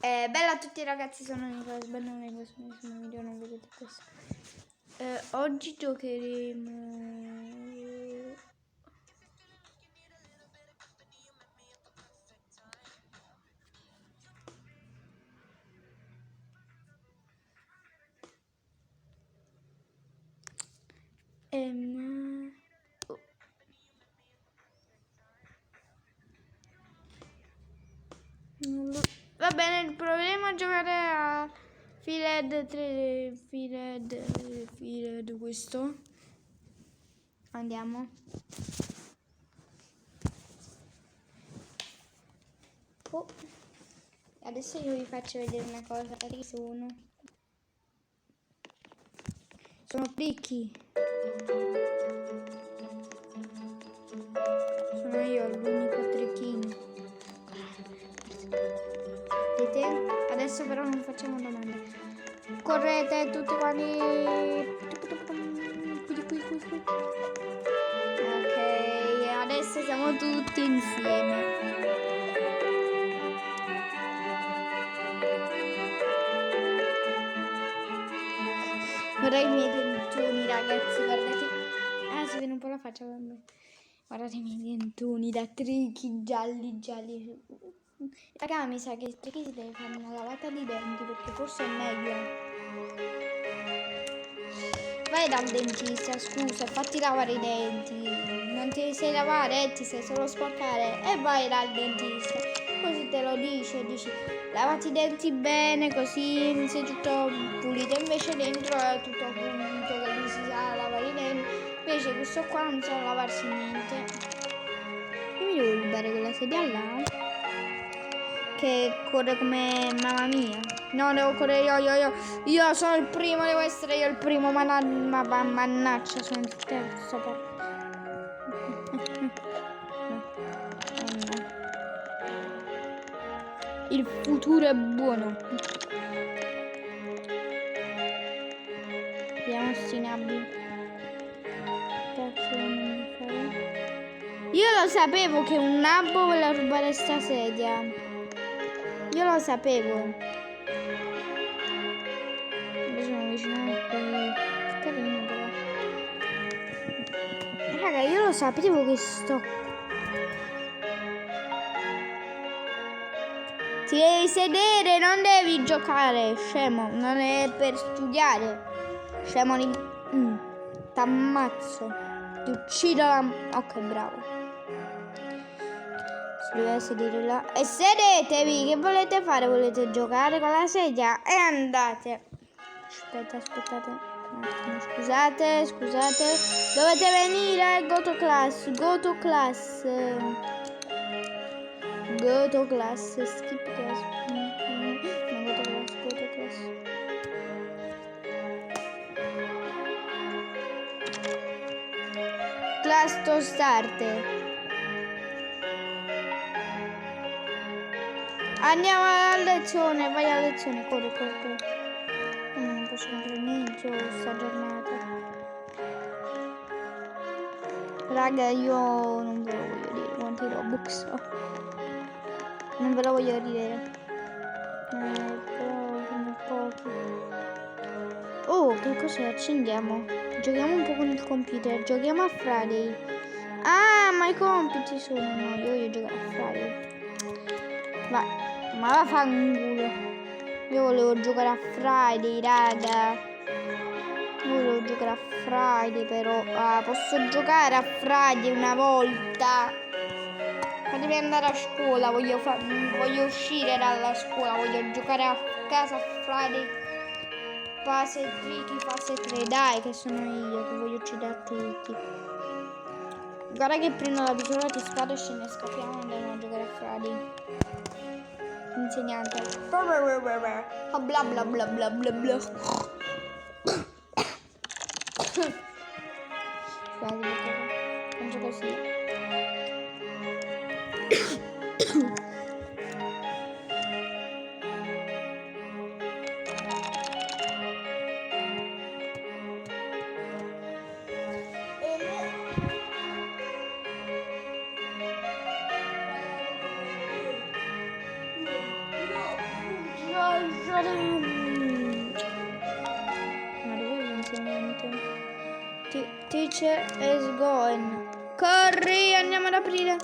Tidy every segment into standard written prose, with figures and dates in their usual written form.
Bella a tutti ragazzi, sono Nicola Sbannone, in questo video non vedete questo. Oggi giocheremo... Va bene, proveremo a giocare a Fired questo. Andiamo. Oh. Adesso io vi faccio vedere una cosa. Che sono picchi. Sono io l'unico tricchino. Vedete? Adesso però non facciamo domande. Correte tutti quanti. Ok, adesso siamo tutti insieme. Guardate i miei dentoni ragazzi, guardate. Si vede un po' la faccia. Guardate i miei dentoni da trichi gialli. Raga, mi sa che il trichi si deve fare una lavata di denti perché forse è meglio. Vai dal dentista, scusa, fatti lavare i denti. Non ti sai lavare, ti sai solo sporcare. E vai dal dentista. Così te lo dici, lavati i denti bene, così sei tutto pulito. Invece dentro è tutto pulito, che lui si sa lavare i denti. Invece questo qua non sa lavarsi niente. Io mi devo rubare quella sedia là, che corre come mamma mia. No, devo correre io. Io sono il primo, devo essere io il primo. Mannaccia, sono il terzo. Il futuro è buono. Vediamo sti nabbi. Cazzo devo fare? Io lo sapevo che un nabbo voleva rubare sta sedia. Io lo sapevo. Invece sono vicino qui. Carino però. Raga, io lo sapevo che sto... Ti devi sedere, non devi giocare, scemo. Non è per studiare. Scemo di... T'ammazzo. Ti uccido la... Ok, bravo. Si deve sedere là. E sedetevi, che volete fare? Volete giocare con la sedia? E andate. Aspettate. Un attimo, scusate. Dovete venire, go to class. Skip class. No, go to class. Class to start. Andiamo alla lezione, vai alla lezione, corri. Non posso fare niente sta giornata. Raga, io non ve lo voglio dire quanti Robux ho. Non ve lo voglio dire. Però sono pochi. Oh, che cos'è? Accendiamo. Giochiamo un po' con il computer. Giochiamo a Friday. Ah, ma i compiti sono. No, io voglio giocare a Friday. Ma va a fare un culo. Io volevo giocare a Friday, raga. Però. Posso giocare a Friday una volta. Fatemi andare a scuola, voglio uscire dalla scuola, voglio giocare a casa a Friday. Fase 3, dai, che sono io che voglio uccidere tutti. Guarda che prendo la pistola, ti sparo e ce ne scappiamo e andiamo a giocare a Friday. Insegnante. Bla bla bla bla bla bla. Scusate, faccio così. Ma dove è l'insegnante? Teacher is going. Corri, andiamo ad aprire.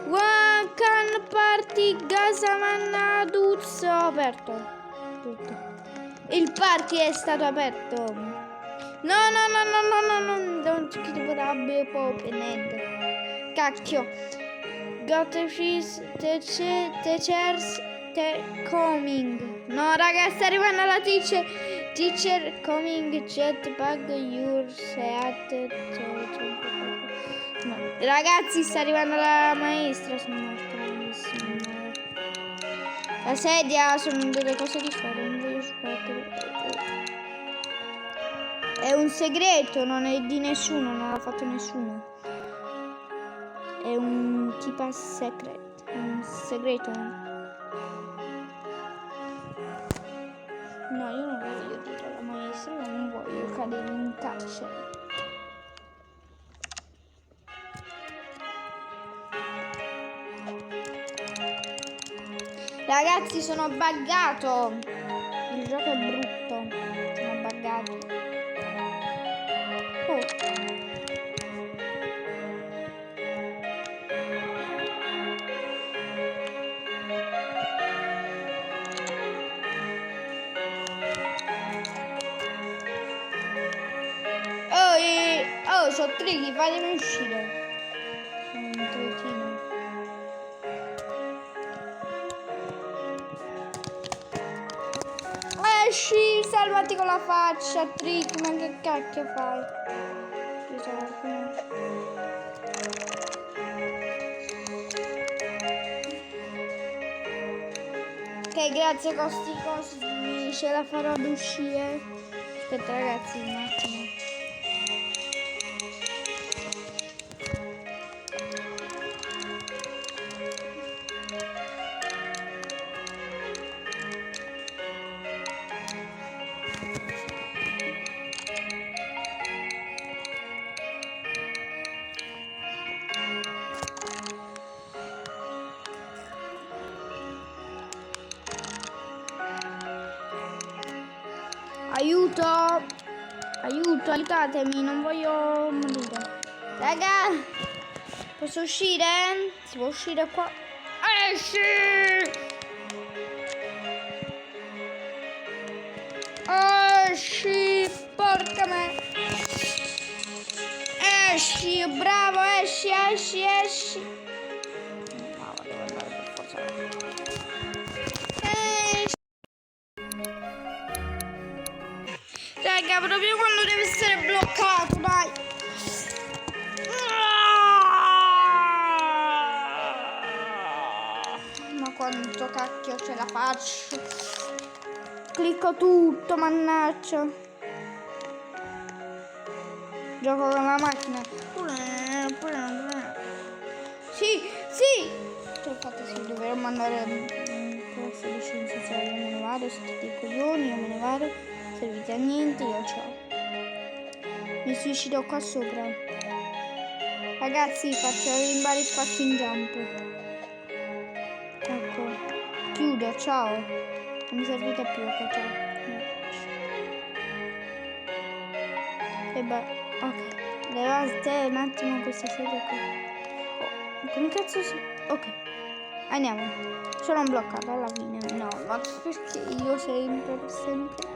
One can party Gasamanna Duz. Ho aperto tutto. Il party è stato aperto. No, don't keep it up, open. Cacchio. Got the fees, teachers coming. No, raga, sta arrivando la teacher. Teacher coming, jetpack, your seat. No. Ragazzi, sta arrivando la maestra. Sono morto, bellissimo. La sedia sono delle cose di fare, non voglio sbattere. È un segreto, non è di nessuno, non l'ha fatto nessuno. È un tipo secret, un segreto. No, io non voglio dire alla maestra, non voglio cadere in carcere. Ragazzi, sono buggato. Il gioco è brutto. Sono buggato. Oh. Oh, sono tricky, fatemi uscire. Sono un trecchino. Esci, salvati con la faccia, trick, ma che cacchio fai? Ok, grazie Costi Cosmi, ce la farò ad uscire. Aspetta ragazzi, un attimo. Aiuto! Aiuto, aiutatemi, non voglio morire. Raga, posso uscire? Si può uscire qua? Esci! Esci, porca me! Esci, bravo, esci! No, devo andare per forza. Raga, proprio quando deve essere bloccato, dai. Ma quanto cacchio ce la faccio. Clicco tutto, mannaggia. Gioco con la macchina. Sì. Ce l'ho fatta, sì, dovremmo andare in classe di scienze sociali. Io me ne vado, siete dei coglioni, io me ne vado. Servite a niente, io ciao. Mi suicido qua sopra. Ragazzi, faccio rimballi fucking jump. Ecco. Chiudo, ciao. Non mi servite più, ok, ciao. E beh, ok. Levate un attimo questa sedia qua. Oh, come cazzo si... Ok. Andiamo. Sono bloccato alla fine. No, ma perché io sempre.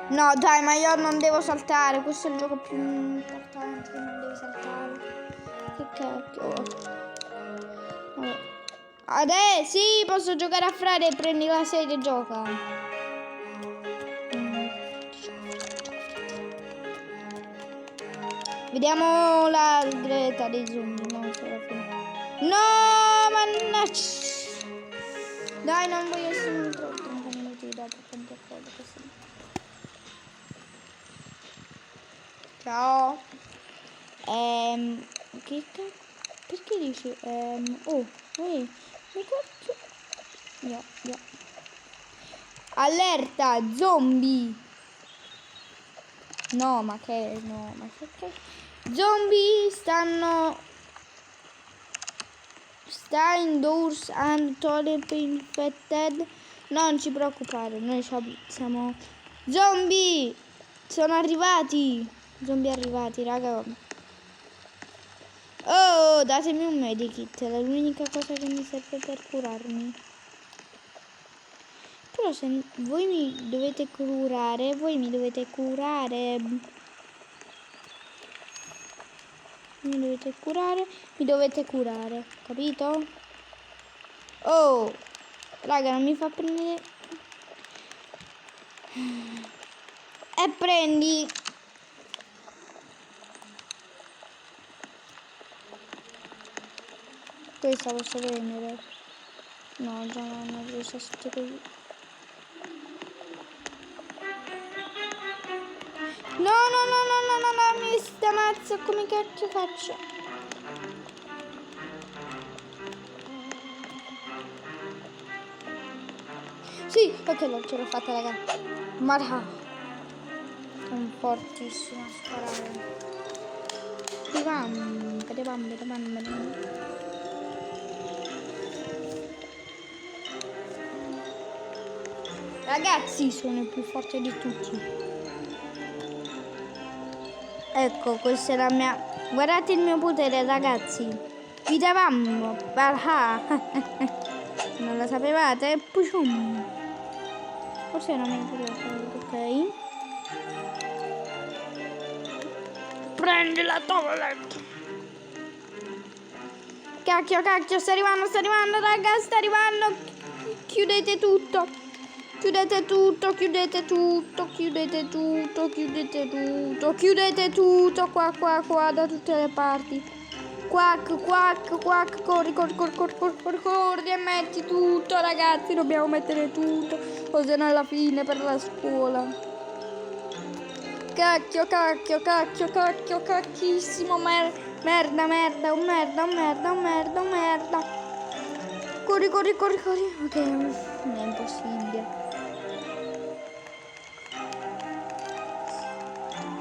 No, dai, ma io non devo saltare. Questo è il gioco più importante. Non devi saltare. Che cacchio. Vabbè. Adesso sì, posso giocare a Friday. Prendi la sedia e gioca. Vediamo la Greta dei zombie. No, mannaggia. Dai, non voglio essere troppo. 30 minuti dopo. Quanto è quello che sono. Ciao. Che cazzo? Perché dici? Oh, mi cazzo. Yeah. Allerta, zombie. No, ma che Stay indoors and toilet infected. Non ci preoccupare, noi siamo zombie. Sono arrivati. Zombie arrivati, raga. Oh, datemi un medikit, è l'unica cosa che mi serve per curarmi. Però se voi mi dovete curare, mi dovete curare, capito? Oh, raga, non mi fa prendere. E prendi. Questa posso prendere? No, già non riesco a stare così. No, mi sta mazza, come cacchio faccio? Sì, ok, ce l'ho fatta, raga. Marha. Sono fortissimo a sparare. Ragazzi, sono il più forte di tutti. Ecco, questa è la mia. Guardate il mio potere, ragazzi. Vi davamo. Barha. Non la sapevate? Pushum. Forse non mi ricordo. Ok. Prendi la toilet. Cacchio, sta arrivando, raga, sta arrivando. Chiudete tutto. Chiudete tutto qua da tutte le parti. Quack, corri e metti tutto, ragazzi, dobbiamo mettere tutto, o se no alla fine per la scuola. Cacchissimo, merda. Corri. Ok, non è impossibile.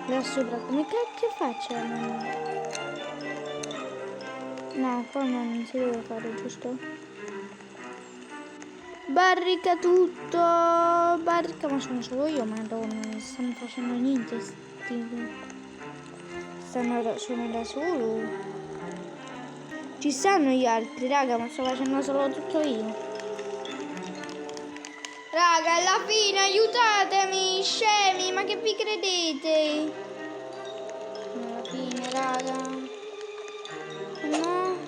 Là sopra, come cacchio faccio? No, qua non si deve fare, giusto? Barrica tutto. Ma sono solo io, madonna, non stanno facendo niente. Sono da solo. Ci stanno gli altri, raga, ma sto facendo solo tutto io. Raga, alla fine aiutatemi, scemi, ma che vi credete? Alla fine, raga. No,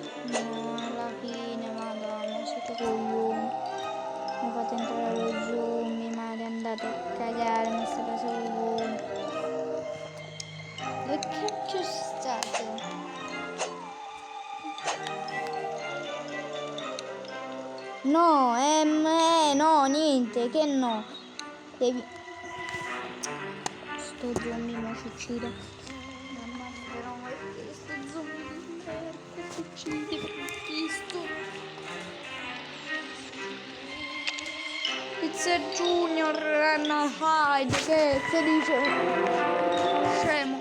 alla fine, madonna, siete coglioni. Mi fate entrare lo zombie, ma andate a cagare, mi state solo voi. Dove cacchio state? No, no, niente, che no. Devi. Sto zombie mi si uccide. Mamma mia, no, perché sto zombie di merda si uccide per Cristo. It's a junior and a hide, che dice? Scemo.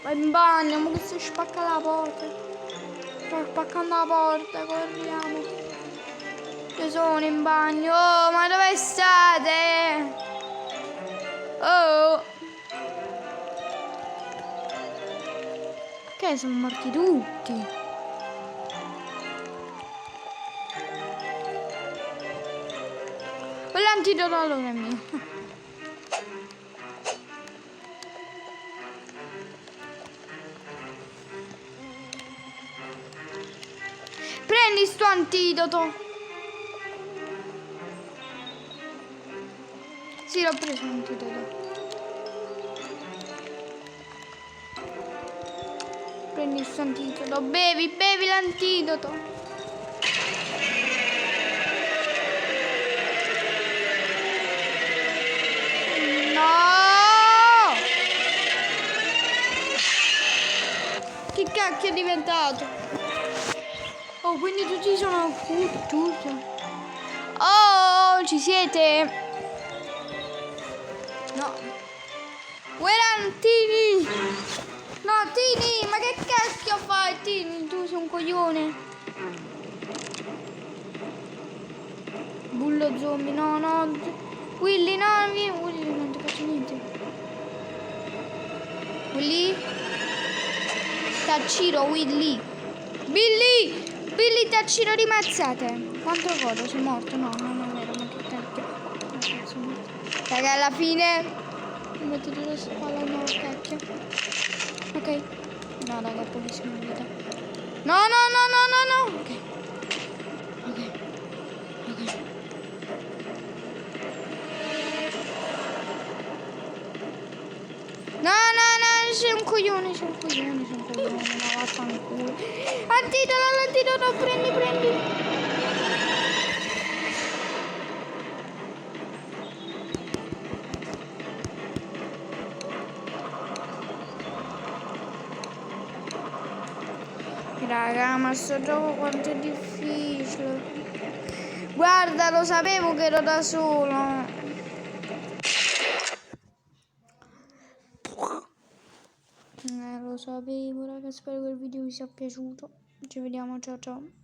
Vai in bagno, ma che si spacca la porta. Sto spaccando la porta, corriamo. Io sono in bagno. Oh, ma dove state? Oh. Che sono morti tutti. L'antidoto allora è mio. Prendi sto antidoto. Sì, l'ho preso l'antidoto. Prendi sto antidoto. Bevi l'antidoto. No! Che cacchio è diventato? Oh, quindi tutti sono fottuti. Oh, ci siete? No. Where are Tini? No, Tini, ma che cacchio fai, Tini? Tu sei un coglione. Bullo zombie, no, no. Willy, no, vieni, Willy, non ti faccio niente. Willy? Tacciro, Willy. Billy! Billy, tacciro di mazzate. Quanto voto? Sei morto? No, non è vero, ma che cacchio. Raga, alla fine mi mettete la spalla, no, cacchio. Ok. No, raga, pochissima vita. No, no, no, no, no, no. Ok. Ok. Ok. No, no, no, sei un coglione, no, vaffanculo. Antidoto, prendi. Raga, ma sto gioco quanto è difficile. Guarda, lo sapevo che ero da solo. Lo sapevo, raga, spero che il video vi sia piaciuto. Ci vediamo, ciao ciao.